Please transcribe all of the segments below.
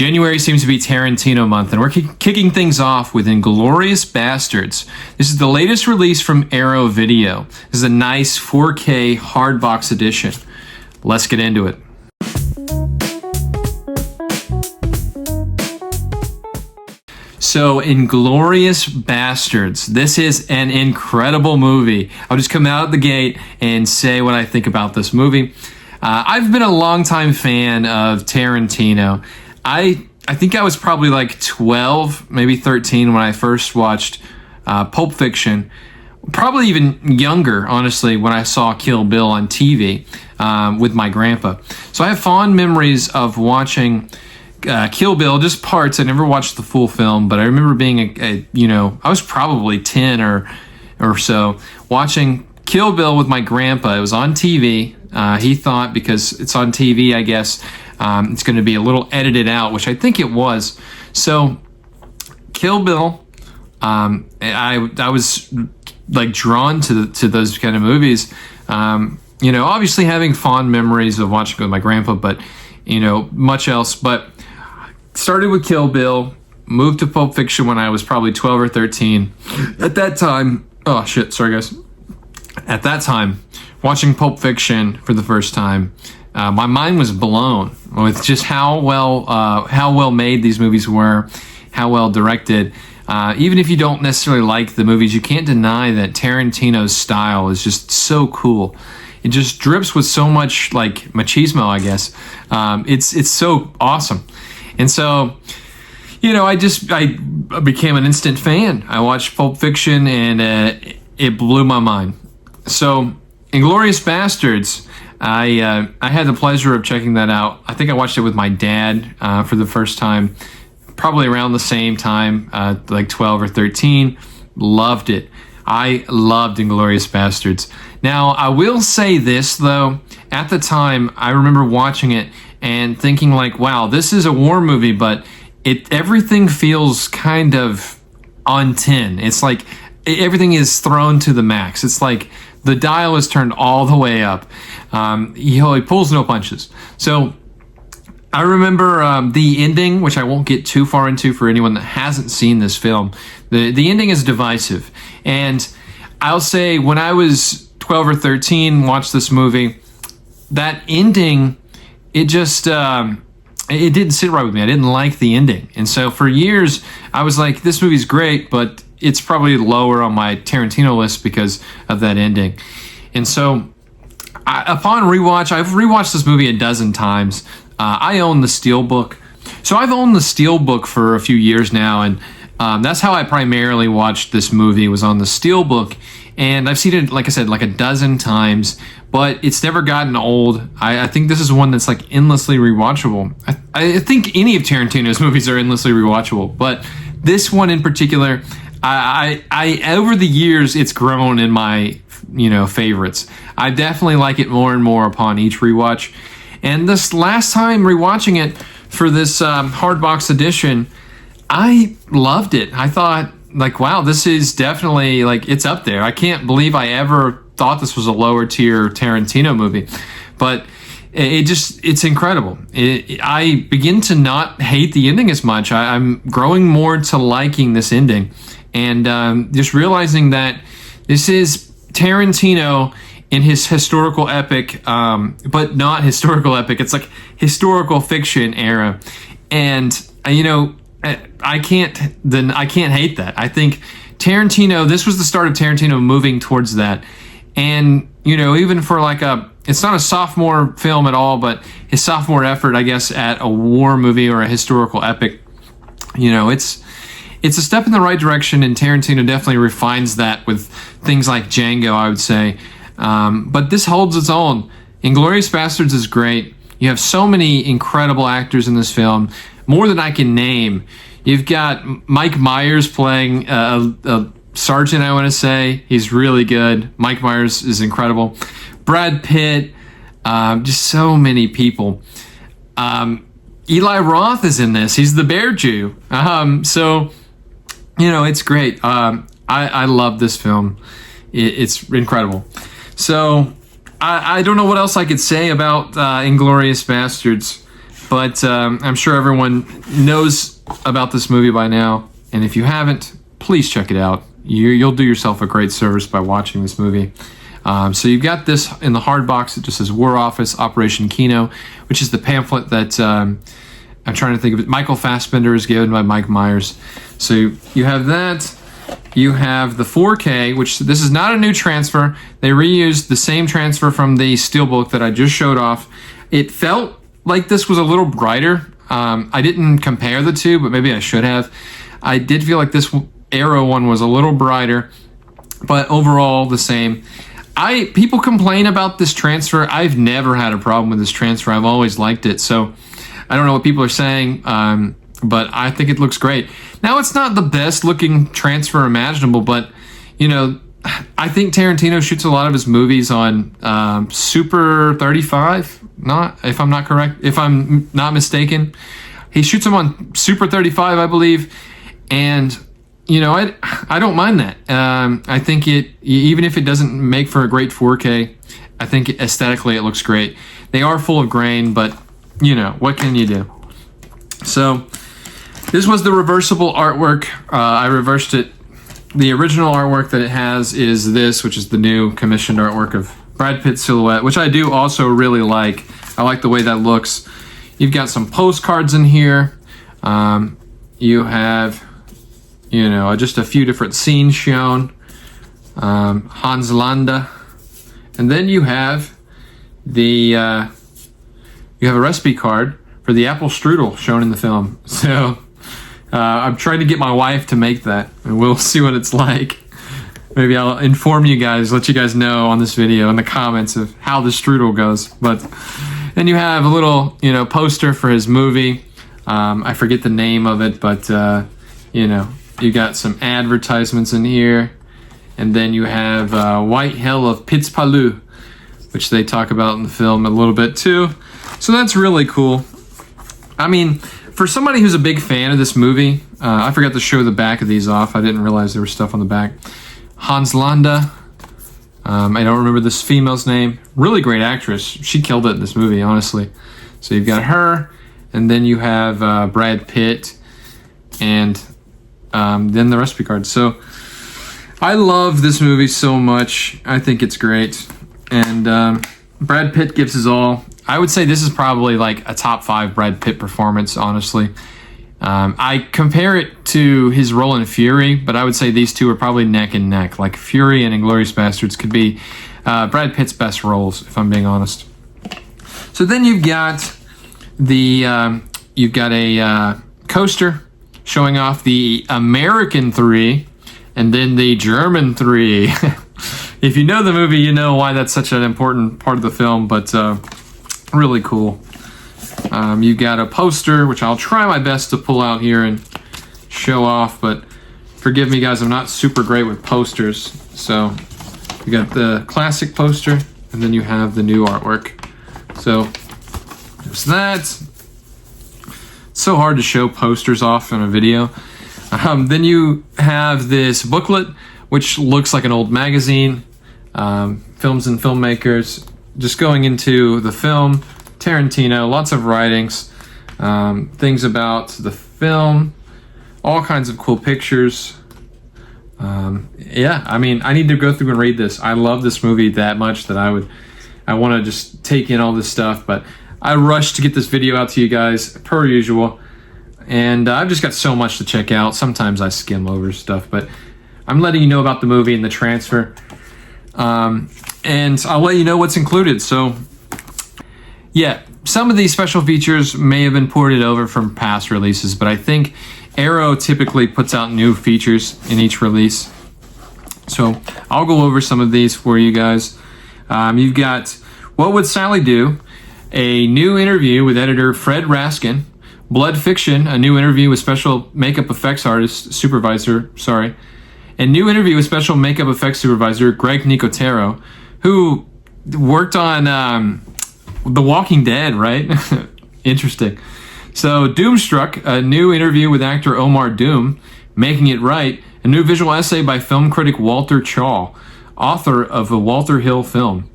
January seems to be Tarantino month, and we're kicking things off with Inglourious Basterds. This is the latest release from Arrow Video. This is a nice 4K hardbox edition. Let's get into it. So, Inglourious Basterds. This is an incredible movie. I'll just come out of the gate and say what I think about this movie. I've been a longtime fan of Tarantino. I think I was probably like 12, maybe 13 when I first watched Pulp Fiction. Probably even younger, honestly, when I saw Kill Bill on TV with my grandpa. So I have fond memories of watching Kill Bill, just parts. I never watched the full film, but I remember being I was probably 10 or so, watching Kill Bill with my grandpa. It was on TV. He thought because it's on TV, I guess, it's going to be a little edited out, which I think it was. So Kill Bill, I was like drawn to those kind of movies. Obviously having fond memories of watching with my grandpa, but much else. But started with Kill Bill, moved to Pulp Fiction when I was probably 12 or 13. At that time, At that time, watching Pulp Fiction for the first time, my mind was blown with just how well made these movies were, how well directed. Even if you don't necessarily like the movies, you can't deny that Tarantino's style is just so cool. It just drips with so much like machismo, I guess. It's so awesome. And so, I became an instant fan. I watched Pulp Fiction and it blew my mind. So, Inglourious Basterds, I had the pleasure of checking that out. I think I watched it with my dad for the first time, probably around the same time, like 12 or 13. Loved it. I loved Inglourious Basterds. Now, I will say this, though. At the time, I remember watching it and thinking like, wow, this is a war movie, but everything feels kind of on 10. It's like everything is thrown to the max. It's like the dial is turned all the way up. He pulls no punches. So I remember the ending, which I won't get too far into for anyone that hasn't seen this film. The ending is divisive. And I'll say when I was 12 or 13, watched this movie, that ending, it just, it didn't sit right with me. I didn't like the ending. And so for years, I was like, this movie's great, but it's probably lower on my Tarantino list because of that ending. And so upon rewatch, I've rewatched this movie a dozen times. I own the Steelbook. So I've owned the Steelbook for a few years now, and that's how I primarily watched this movie, was on the Steelbook. And I've seen it, like I said, like a dozen times, but it's never gotten old. I think this is one that's like endlessly rewatchable. I think any of Tarantino's movies are endlessly rewatchable, but this one in particular, I over the years, it's grown in my, favorites. I definitely like it more and more upon each rewatch. And this last time rewatching it for this hardbox edition, I loved it. I thought, like, wow, this is definitely, like, it's up there. I can't believe I ever thought this was a lower tier Tarantino movie. But it's incredible. I begin to not hate the ending as much. I'm growing more to liking this ending. And just realizing that this is Tarantino in his historical epic, but not historical epic. It's like historical fiction era. And, I can't hate that. I think Tarantino, this was the start of Tarantino moving towards that. And, even for like it's not a sophomore film at all, but his sophomore effort, I guess, at a war movie or a historical epic, it's a step in the right direction, and Tarantino definitely refines that with things like Django, I would say. But this holds its own. Inglourious Basterds is great. You have so many incredible actors in this film, more than I can name. You've got Mike Myers playing a sergeant, I want to say. He's really good. Mike Myers is incredible. Brad Pitt, just so many people. Eli Roth is in this. He's the Bear Jew. So, it's great. I love this film. It's incredible. So I don't know what else I could say about Inglourious Basterds. But I'm sure everyone knows about this movie by now. And if you haven't, please check it out. You'll do yourself a great service by watching this movie. So you've got this in the hard box. It just says War Office Operation Kino, which is the pamphlet that I'm trying to think of it. Michael Fassbender is given by Mike Myers. So you have that. You have the 4K, which this is not a new transfer. They reused the same transfer from the Steelbook that I just showed off. It felt like this was a little brighter. I didn't compare the two, but maybe I should have. I did feel like this Arrow one was a little brighter, but overall the same. People complain about this transfer. I've never had a problem with this transfer. I've always liked it. So I don't know what people are saying, but I think it looks great. Now, it's not the best looking transfer imaginable, but you know, I think Tarantino shoots a lot of his movies on Super 35. If I'm not mistaken, he shoots them on Super 35, I believe, and you know, I don't mind that. I think even if it doesn't make for a great 4K, I think aesthetically it looks great. They are full of grain, but you know, what can you do? So this was the reversible artwork. I reversed it. The original artwork that it has is this, which is the new commissioned artwork of Brad Pitt's silhouette, which I do also really like. I like the way that looks. You've got some postcards in here. You have, you know, just a few different scenes shown. Hans Landa. And then you have you have a recipe card for the apple strudel shown in the film. So I'm trying to get my wife to make that, and we'll see what it's like. Maybe I'll inform you guys, let you guys know on this video in the comments of how the strudel goes. But then you have a little, you know, poster for his movie. I forget the name of it, but you know, you got some advertisements in here, and then you have White Hell of Pitzpalu, which they talk about in the film a little bit too. So that's really cool. I mean, for somebody who's a big fan of this movie, I forgot to show the back of these off. I didn't realize there was stuff on the back. Hans Landa. I don't remember this female's name. Really great actress. She killed it in this movie, honestly. So you've got her, and then you have Brad Pitt, and then the recipe card. So I love this movie so much. I think it's great. And Brad Pitt gives his all. I would say this is probably like a top 5 Brad Pitt performance, honestly. I compare it to his role in Fury, but I would say these two are probably neck and neck. Like Fury and Inglourious Basterds could be Brad Pitt's best roles, if I'm being honest. So then you've got a coaster showing off the American 3 and then the German 3. If you know the movie, you know why that's such an important part of the film, but really cool. You've got a poster, which I'll try my best to pull out here and show off, but forgive me, guys, I'm not super great with posters. So you got the classic poster, and then you have the new artwork. So there's that. It's so hard to show posters off in a video. Then you have this booklet, which looks like an old magazine, films and filmmakers, just going into the film, Tarantino, lots of writings, things about the film, all kinds of cool pictures. Yeah, I mean, I need to go through and read this. I love this movie that much that I want to just take in all this stuff, but I rushed to get this video out to you guys, per usual, and I've just got so much to check out. Sometimes I skim over stuff, but I'm letting you know about the movie and the transfer, and I'll let you know what's included. So yeah, some of these special features may have been ported over from past releases, but I think Arrow typically puts out new features in each release. So I'll go over some of these for you guys. You've got What Would Sally Do? A new interview with editor Fred Raskin. Blood Fiction, a new interview with special makeup effects supervisor, and new interview with special makeup effects supervisor Greg Nicotero, who worked on The Walking Dead, right? Interesting. So Doomstruck, a new interview with actor Omar Doom, Making It Right, a new visual essay by film critic Walter Chaw, author of a Walter Hill film.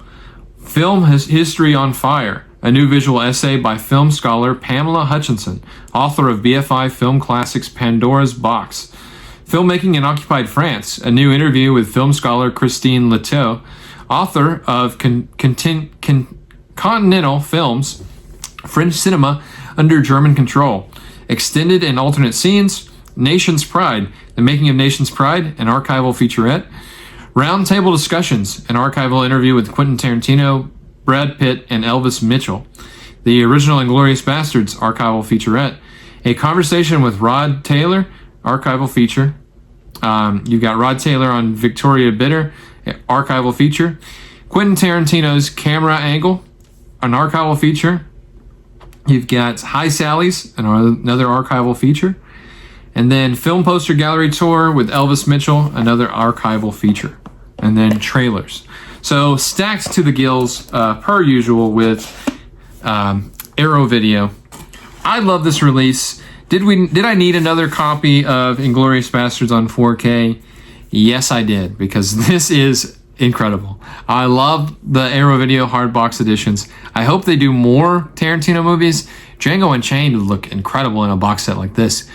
Film History on Fire, a new visual essay by film scholar Pamela Hutchinson, author of BFI Film Classics Pandora's Box. Filmmaking in Occupied France, a new interview with film scholar Christine Leteau, author of Continental Films, French Cinema Under German Control, Extended and Alternate Scenes, Nation's Pride, The Making of Nation's Pride, an archival featurette, Roundtable Discussions, an archival interview with Quentin Tarantino, Brad Pitt, and Elvis Mitchell, the original Inglourious Basterds archival featurette, a conversation with Rod Taylor, archival feature. You've got Rod Taylor on Victoria Bitter, archival feature. Quentin Tarantino's Camera Angle, an archival feature. You've got Hi Sally's, another archival feature. And then Film Poster Gallery Tour with Elvis Mitchell, another archival feature. And then trailers. So stacked to the gills, per usual, with Arrow Video. I love this release. Did I need another copy of Inglourious Basterds on 4K? Yes, I did, because this is incredible. I love the Arrow Video hard box editions. I hope they do more Tarantino movies. Django Unchained would look incredible in a box set like this.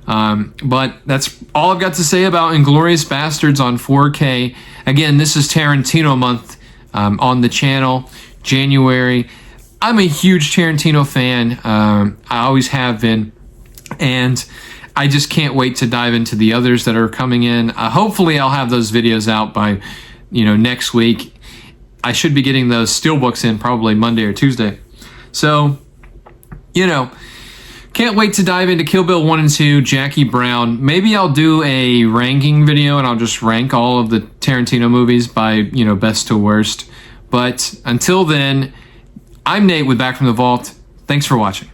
But that's all I've got to say about Inglourious Basterds on 4K. Again, this is Tarantino month on the channel, January. I'm a huge Tarantino fan. I always have been. And I just can't wait to dive into the others that are coming in. Hopefully I'll have those videos out by, next week. I should be getting those steelbooks in probably Monday or Tuesday. So, can't wait to dive into Kill Bill 1 and 2, Jackie Brown. Maybe I'll do a ranking video and I'll just rank all of the Tarantino movies by, best to worst. But until then, I'm Nate with Back from the Vault. Thanks for watching.